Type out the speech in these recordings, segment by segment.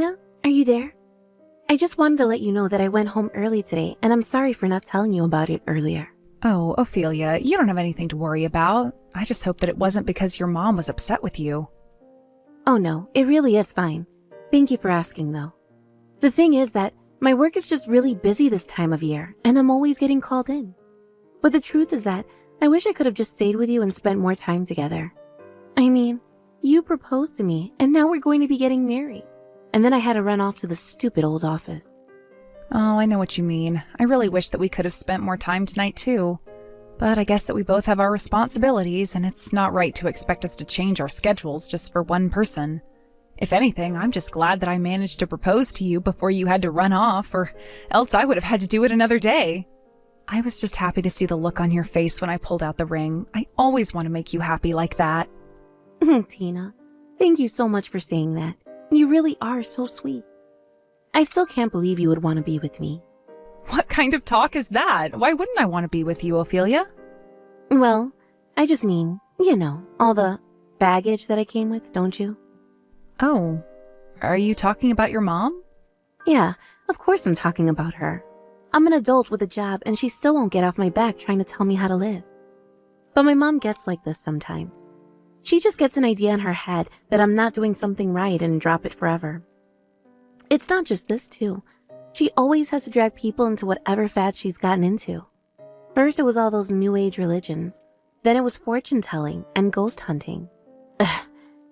Tina, are you there? I just wanted to let you know that I went home early today, and I'm sorry for not telling you about it earlier. Oh, Ophelia, you don't have anything to worry about. I just hope that it wasn't because your mom was upset with you. Oh no, it really is fine. Thank you for asking, though. The thing is that my work is just really busy this time of year, and I'm always getting called in. But the truth is that I wish I could have just stayed with you and spent more time together. I mean, you proposed to me, and now we're going to be getting married. And then I had to run off to the stupid old office. Oh, I know what you mean. I really wish that we could have spent more time tonight, too. But I guess that we both have our responsibilities, and it's not right to expect us to change our schedules just for one person. If anything, I'm just glad that I managed to propose to you before you had to run off, or else I would have had to do it another day. I was just happy to see the look on your face when I pulled out the ring. I always want to make you happy like that. Tina, thank you so much for saying that. You really are so sweet. I still can't believe you would want to be with me. What kind of talk is that? Why wouldn't I want to be with you, Ophelia? Well, I just mean, all the baggage that I came with, don't you? Oh, are you talking about your mom? Yeah, of course I'm talking about her. I'm an adult with a job and she still won't get off my back trying to tell me how to live. But my mom gets like this sometimes. She just gets an idea in her head that I'm not doing something right and drop it forever. It's not just this, too. She always has to drag people into whatever fad she's gotten into. First it was all those new age religions. Then it was fortune telling and ghost hunting. Ugh,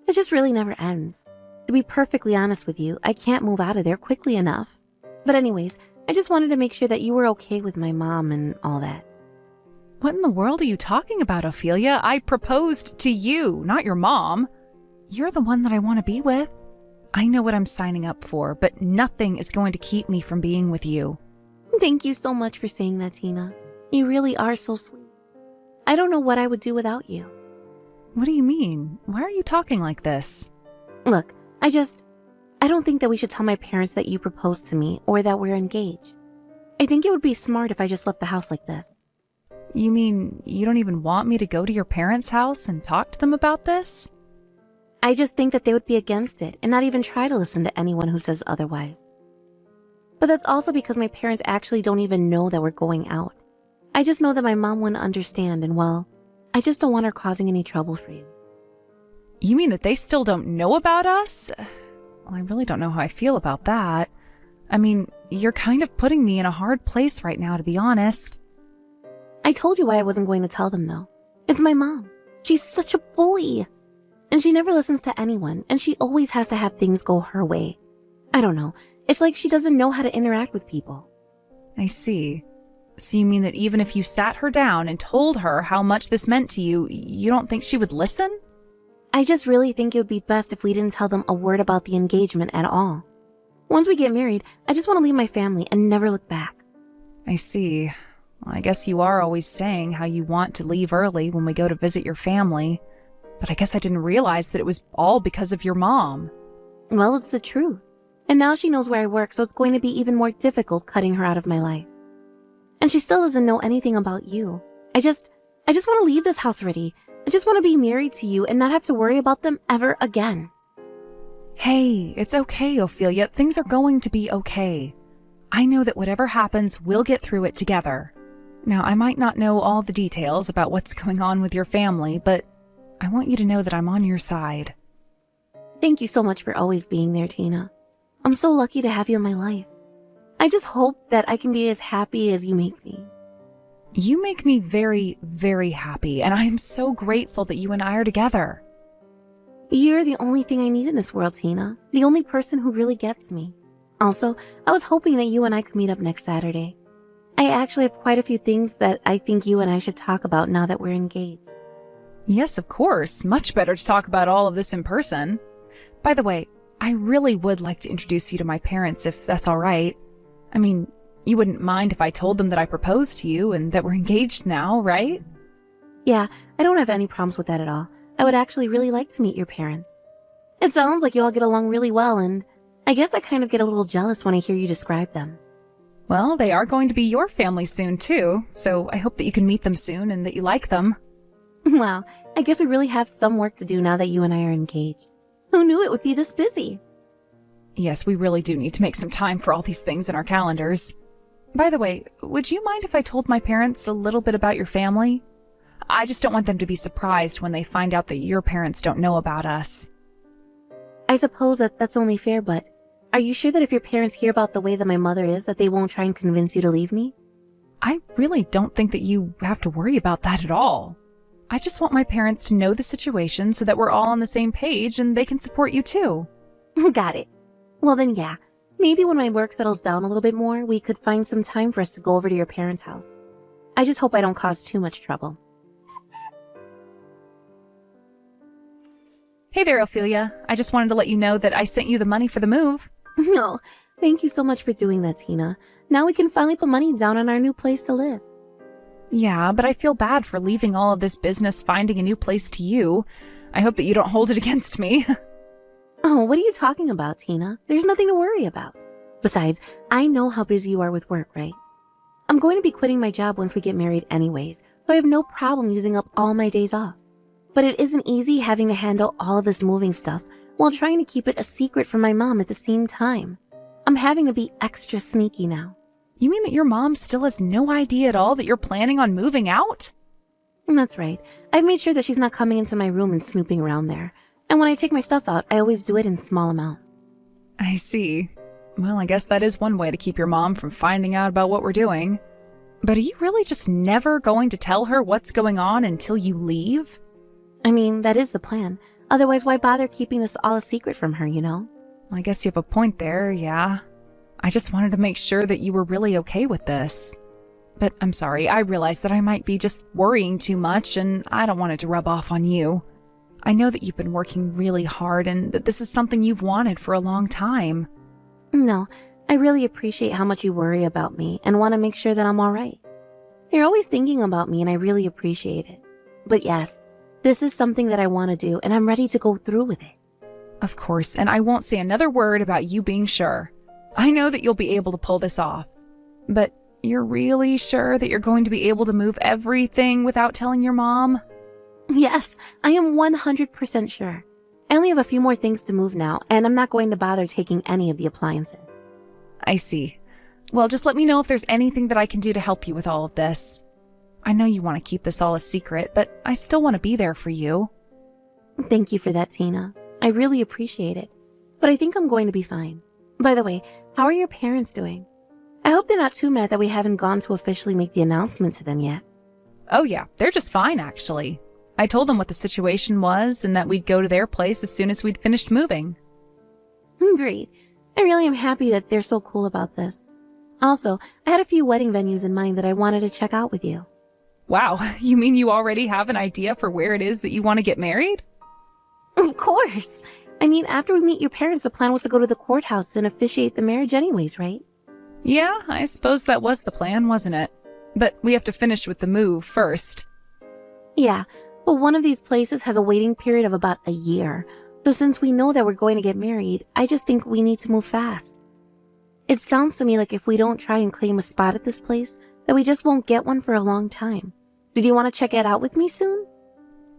it just really never ends. To be perfectly honest with you, I can't move out of there quickly enough. But anyways, I just wanted to make sure that you were okay with my mom and all that. What in the world are you talking about, Ophelia? I proposed to you, not your mom. You're the one that I want to be with. I know what I'm signing up for, but nothing is going to keep me from being with you. Thank you so much for saying that, Tina. You really are so sweet. I don't know what I would do without you. What do you mean? Why are you talking like this? Look, I don't think that we should tell my parents that you proposed to me or that we're engaged. I think it would be smart if I just left the house like this. You mean you don't even want me to go to your parents' house and talk to them about this? I just think that they would be against it and not even try to listen to anyone who says otherwise. But that's also because my parents actually don't even know that we're going out. I just know that my mom wouldn't understand and, well, I just don't want her causing any trouble for you. You mean that they still don't know about us? Well, I really don't know how I feel about that. I mean, you're kind of putting me in a hard place right now, to be honest. I told you why I wasn't going to tell them, though. It's my mom. She's such a bully. And she never listens to anyone, and she always has to have things go her way. I don't know. It's like she doesn't know how to interact with people. I see. So you mean that even if you sat her down and told her how much this meant to you, you don't think she would listen? I just really think it would be best if we didn't tell them a word about the engagement at all. Once we get married, I just want to leave my family and never look back. I see. Well, I guess you are always saying how you want to leave early when we go to visit your family. But I guess I didn't realize that it was all because of your mom. Well, it's the truth. And now she knows where I work, so it's going to be even more difficult cutting her out of my life. And she still doesn't know anything about you. I just want to leave this house already. I just want to be married to you and not have to worry about them ever again. Hey, it's okay, Ophelia. Things are going to be okay. I know that whatever happens, we'll get through it together. Now, I might not know all the details about what's going on with your family, but I want you to know that I'm on your side. Thank you so much for always being there, Tina. I'm so lucky to have you in my life. I just hope that I can be as happy as you make me. You make me very, very happy, and I am so grateful that you and I are together. You're the only thing I need in this world, Tina. The only person who really gets me. Also, I was hoping that you and I could meet up next Saturday. I actually have quite a few things that I think you and I should talk about now that we're engaged. Yes, of course. Much better to talk about all of this in person. By the way, I really would like to introduce you to my parents if that's all right. I mean, you wouldn't mind if I told them that I proposed to you and that we're engaged now, right? Yeah, I don't have any problems with that at all. I would actually really like to meet your parents. It sounds like you all get along really well, and I guess I kind of get a little jealous when I hear you describe them. Well, they are going to be your family soon, too, so I hope that you can meet them soon and that you like them. Wow, I guess we really have some work to do now that you and I are engaged. Who knew it would be this busy? Yes, we really do need to make some time for all these things in our calendars. By the way, would you mind if I told my parents a little bit about your family? I just don't want them to be surprised when they find out that your parents don't know about us. I suppose that's only fair, but are you sure that if your parents hear about the way that my mother is, that they won't try and convince you to leave me? I really don't think that you have to worry about that at all. I just want my parents to know the situation so that we're all on the same page and they can support you too. Got it. Well then, yeah. Maybe when my work settles down a little bit more, we could find some time for us to go over to your parents' house. I just hope I don't cause too much trouble. Hey there, Ophelia. I just wanted to let you know that I sent you the money for the move. No, thank you so much for doing that, Tina. Now we can finally put money down on our new place to live. Yeah, but I feel bad for leaving all of this business finding a new place to you. I hope that you don't hold it against me. Oh, what are you talking about, Tina? There's nothing to worry about. Besides, I know how busy you are with work, right? I'm going to be quitting my job once we get married anyways, so I have no problem using up all my days off. But it isn't easy having to handle all of this moving stuff while trying to keep it a secret from my mom at the same time. I'm having to be extra sneaky now. You mean that your mom still has no idea at all that you're planning on moving out? That's right. I've made sure that she's not coming into my room and snooping around there. And when I take my stuff out, I always do it in small amounts. I see. Well, I guess that is one way to keep your mom from finding out about what we're doing. But are you really just never going to tell her what's going on until you leave? I mean, that is the plan. Otherwise, why bother keeping this all a secret from her, you know? I guess you have a point there, yeah. I just wanted to make sure that you were really okay with this. But I'm sorry, I realize that I might be just worrying too much, and I don't want it to rub off on you. I know that you've been working really hard and that this is something you've wanted for a long time. No, I really appreciate how much you worry about me and want to make sure that I'm all right. You're always thinking about me and I really appreciate it. But yes, this is something that I want to do and I'm ready to go through with it. Of course, and I won't say another word about you being sure. I know that you'll be able to pull this off. But you're really sure that you're going to be able to move everything without telling your mom? Yes, I am 100% sure. I only have a few more things to move now, and I'm not going to bother taking any of the appliances. I see. Well, just let me know if there's anything that I can do to help you with all of this. I know you want to keep this all a secret, but I still want to be there for you. Thank you for that, Tina. I really appreciate it. But I think I'm going to be fine. By the way, how are your parents doing? I hope they're not too mad that we haven't gone to officially make the announcement to them yet. Oh yeah, they're just fine, actually. I told them what the situation was and that we'd go to their place as soon as we'd finished moving. Great. I really am happy that they're so cool about this. Also, I had a few wedding venues in mind that I wanted to check out with you. Wow, you mean you already have an idea for where it is that you want to get married? Of course. I mean, after we meet your parents, the plan was to go to the courthouse and officiate the marriage anyways, right? Yeah, I suppose that was the plan, wasn't it? But we have to finish with the move first. Yeah, but one of these places has a waiting period of about a year. So since we know that we're going to get married, I just think we need to move fast. It sounds to me like if we don't try and claim a spot at this place, that we just won't get one for a long time. Did you want to check it out with me soon?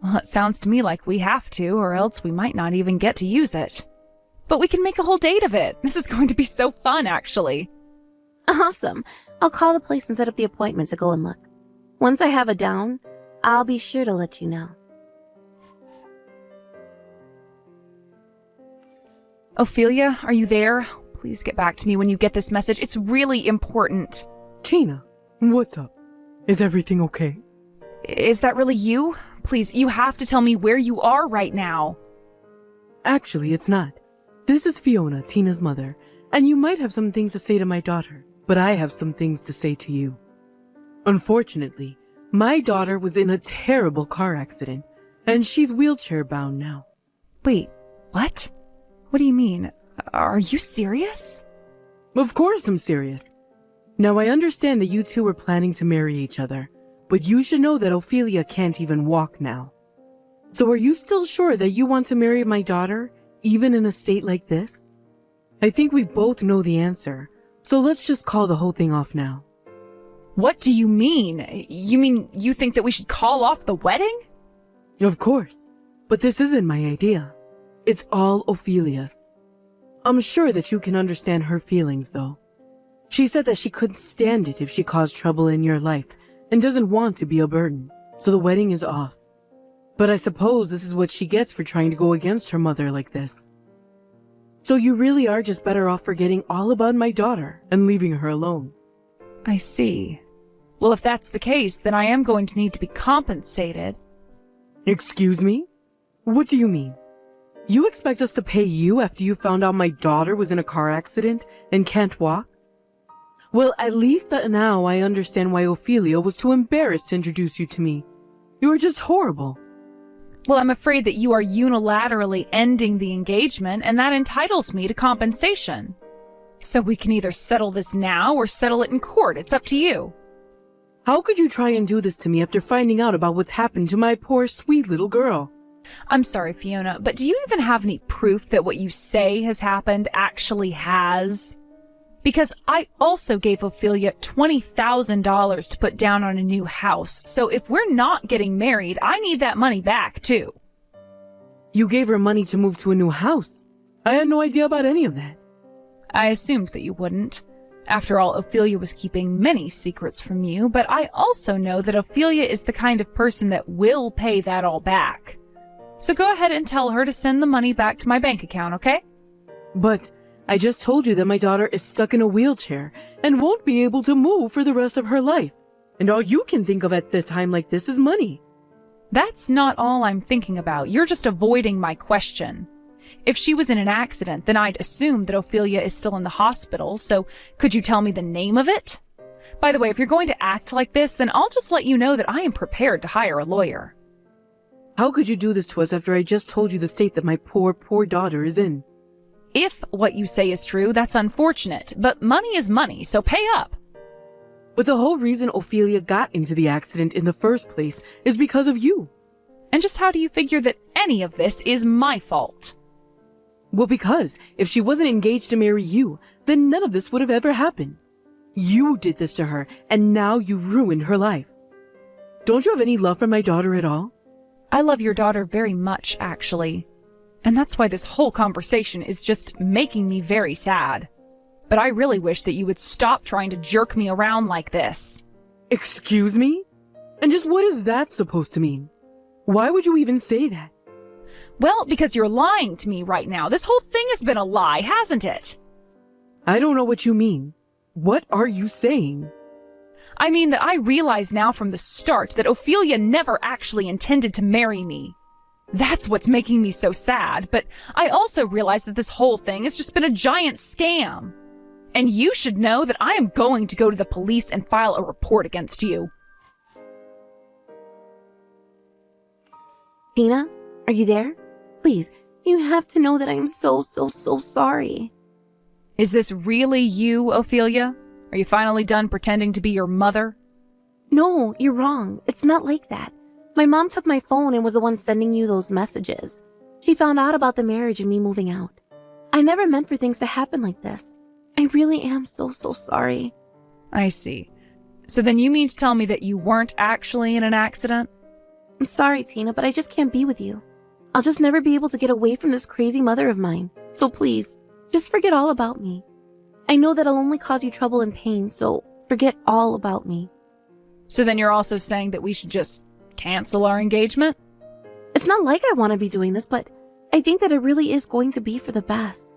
Well, it sounds to me like we have to, or else we might not even get to use it. But we can make a whole date of it. This is going to be so fun, actually. Awesome. I'll call the place and set up the appointment to go and look. Once I have it down, I'll be sure to let you know. Ophelia, are you there? Please get back to me when you get this message. It's really important. Tina, what's up? Is everything okay? Is that really you? Please, you have to tell me where you are right now. Actually, it's not. This is Fiona, Tina's mother, and you might have some things to say to my daughter, but I have some things to say to you. Unfortunately, my daughter was in a terrible car accident, and she's wheelchair-bound now. Wait, what? What do you mean? Are you serious? Of course I'm serious. Now, I understand that you two were planning to marry each other, but you should know that Ophelia can't even walk now. So are you still sure that you want to marry my daughter, even in a state like this? I think we both know the answer, so let's just call the whole thing off now. What do you mean? You mean you think that we should call off the wedding? Of course, but this isn't my idea. It's all Ophelia's. I'm sure that you can understand her feelings, though. She said that she couldn't stand it if she caused trouble in your life and doesn't want to be a burden, so the wedding is off. But I suppose this is what she gets for trying to go against her mother like this. So you really are just better off forgetting all about my daughter and leaving her alone. I see. Well, if that's the case, then I am going to need to be compensated. Excuse me? What do you mean? You expect us to pay you after you found out my daughter was in a car accident and can't walk? Well, at least now I understand why Ophelia was too embarrassed to introduce you to me. You are just horrible. Well, I'm afraid that you are unilaterally ending the engagement, and that entitles me to compensation. So we can either settle this now or settle it in court. It's up to you. How could you try and do this to me after finding out about what's happened to my poor, sweet little girl? I'm sorry, Fiona, but do you even have any proof that what you say has happened actually has? Because I also gave Ophelia $20,000 to put down on a new house, so if we're not getting married, I need that money back, too. You gave her money to move to a new house. I had no idea about any of that. I assumed that you wouldn't. After all, Ophelia was keeping many secrets from you, but I also know that Ophelia is the kind of person that will pay that all back. So go ahead and tell her to send the money back to my bank account, okay? But I just told you that my daughter is stuck in a wheelchair and won't be able to move for the rest of her life. And all you can think of at this time like this is money. That's not all I'm thinking about. You're just avoiding my question. If she was in an accident, then I'd assume that Ophelia is still in the hospital, so could you tell me the name of it? By the way, if you're going to act like this, then I'll just let you know that I am prepared to hire a lawyer. How could you do this to us after I just told you the state that my poor, poor daughter is in? If what you say is true, that's unfortunate, but money is money, so pay up. But the whole reason Ophelia got into the accident in the first place is because of you. And just how do you figure that any of this is my fault? Well, because if she wasn't engaged to marry you, then none of this would have ever happened. You did this to her, and now you ruined her life. Don't you have any love for my daughter at all? I love your daughter very much, actually. And that's why this whole conversation is just making me very sad. But I really wish that you would stop trying to jerk me around like this. Excuse me? And just what is that supposed to mean? Why would you even say that? Well, because you're lying to me right now. This whole thing has been a lie, hasn't it? I don't know what you mean. What are you saying? I mean that I realize now from the start that Ophelia never actually intended to marry me. That's what's making me so sad, but I also realize that this whole thing has just been a giant scam. And you should know that I am going to go to the police and file a report against you. Tina, are you there? Please, you have to know that I am so sorry. Is this really you, Ophelia? Are you finally done pretending to be your mother? No, you're wrong. It's not like that. My mom took my phone and was the one sending you those messages. She found out about the marriage and me moving out. I never meant for things to happen like this. I really am so sorry. I see. So then you mean to tell me that you weren't actually in an accident? I'm sorry, Tina, but I just can't be with you. I'll just never be able to get away from this crazy mother of mine. So please, just forget all about me. I know that I'll only cause you trouble and pain, so forget all about me. So then you're also saying that we should just cancel our engagement? It's not like I want to be doing this, but I think that it really is going to be for the best.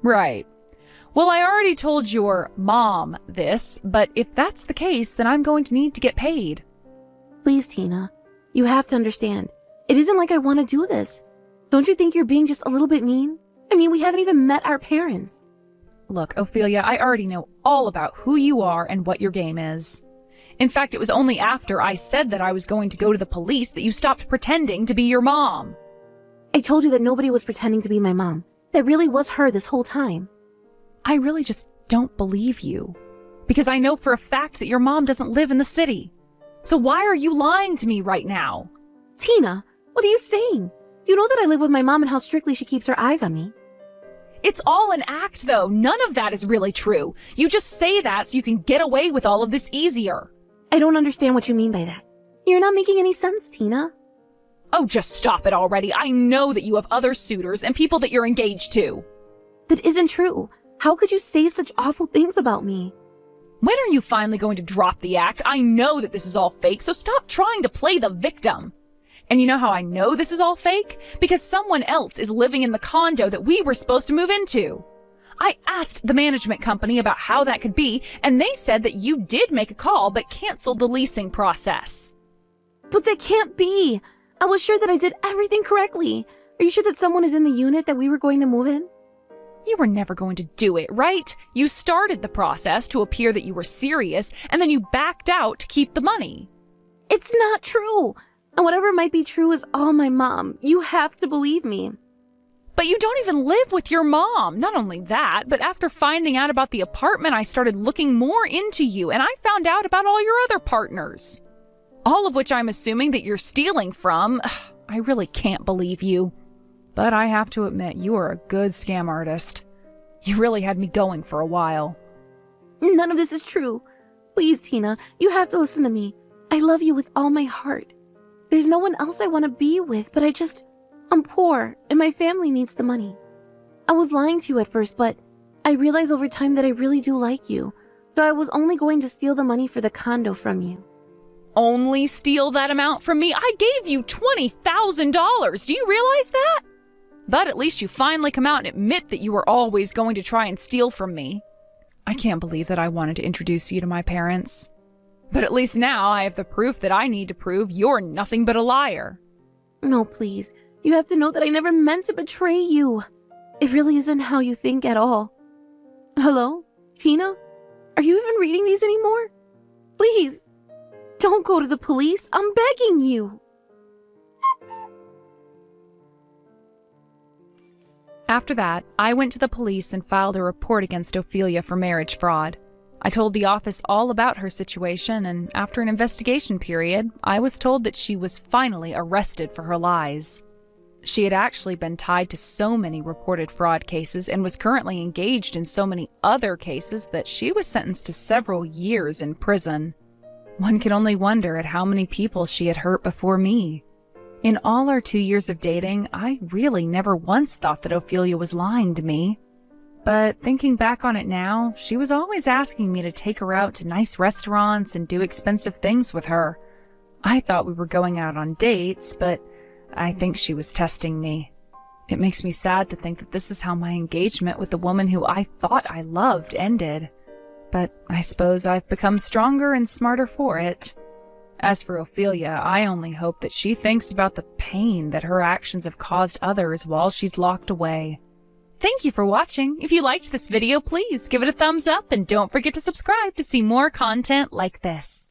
Right. Well, I already told your mom this, but if that's the case, then I'm going to need to get paid. Please, Tina, you have to understand. It isn't like I want to do this. Don't you think you're being just a little bit mean? I mean, we haven't even met our parents. Look, Ophelia, I already know all about who you are and what your game is. In fact, it was only after I said that I was going to go to the police that you stopped pretending to be your mom. I told you that nobody was pretending to be my mom. That really was her this whole time. I really just don't believe you. Because I know for a fact that your mom doesn't live in the city. So why are you lying to me right now? Tina, what are you saying? You know that I live with my mom and how strictly she keeps her eyes on me. It's all an act, though. None of that is really true. You just say that so you can get away with all of this easier. I don't understand what you mean by that. You're not making any sense, Tina. Oh, just stop it already. I know that you have other suitors and people that you're engaged to. That isn't true. How could you say such awful things about me? When are you finally going to drop the act? I know that this is all fake, so stop trying to play the victim. And you know how I know this is all fake? Because someone else is living in the condo that we were supposed to move into. I asked the management company about how that could be, and they said that you did make a call but canceled the leasing process. But that can't be. I was sure that I did everything correctly. Are you sure that someone is in the unit that we were going to move in? You were never going to do it, right? You started the process to appear that you were serious, and then you backed out to keep the money. It's not true. And whatever might be true is all my mom. You have to believe me. But you don't even live with your mom. Not only that, but after finding out about the apartment, I started looking more into you, and I found out about all your other partners. All of which I'm assuming that you're stealing from. I really can't believe you. But I have to admit, you are a good scam artist. You really had me going for a while. None of this is true. Please, Tina, you have to listen to me. I love you with all my heart. There's no one else I want to be with, but I'm poor, and my family needs the money. I was lying to you at first, but I realized over time that I really do like you, so I was only going to steal the money for the condo from you. Only steal that amount from me? I gave you $20,000. Do you realize that? But at least you finally come out and admit that you were always going to try and steal from me. I can't believe that I wanted to introduce you to my parents. But at least now I have the proof that I need to prove you're nothing but a liar. No, please. You have to know that I never meant to betray you. It really isn't how you think at all. Hello? Tina? Are you even reading these anymore? Please, don't go to the police. I'm begging you. After that, I went to the police and filed a report against Ophelia for marriage fraud. I told the office all about her situation, and after an investigation period, I was told that she was finally arrested for her lies. She had actually been tied to so many reported fraud cases and was currently engaged in so many other cases that she was sentenced to several years in prison. One could only wonder at how many people she had hurt before me. In all our 2 years of dating, I really never once thought that Ophelia was lying to me. But thinking back on it now, she was always asking me to take her out to nice restaurants and do expensive things with her. I thought we were going out on dates, but I think she was testing me. It makes me sad to think that this is how my engagement with the woman who I thought I loved ended. But I suppose I've become stronger and smarter for it. As for Ophelia, I only hope that she thinks about the pain that her actions have caused others while she's locked away. Thank you for watching. If you liked this video, please give it a thumbs up and don't forget to subscribe to see more content like this.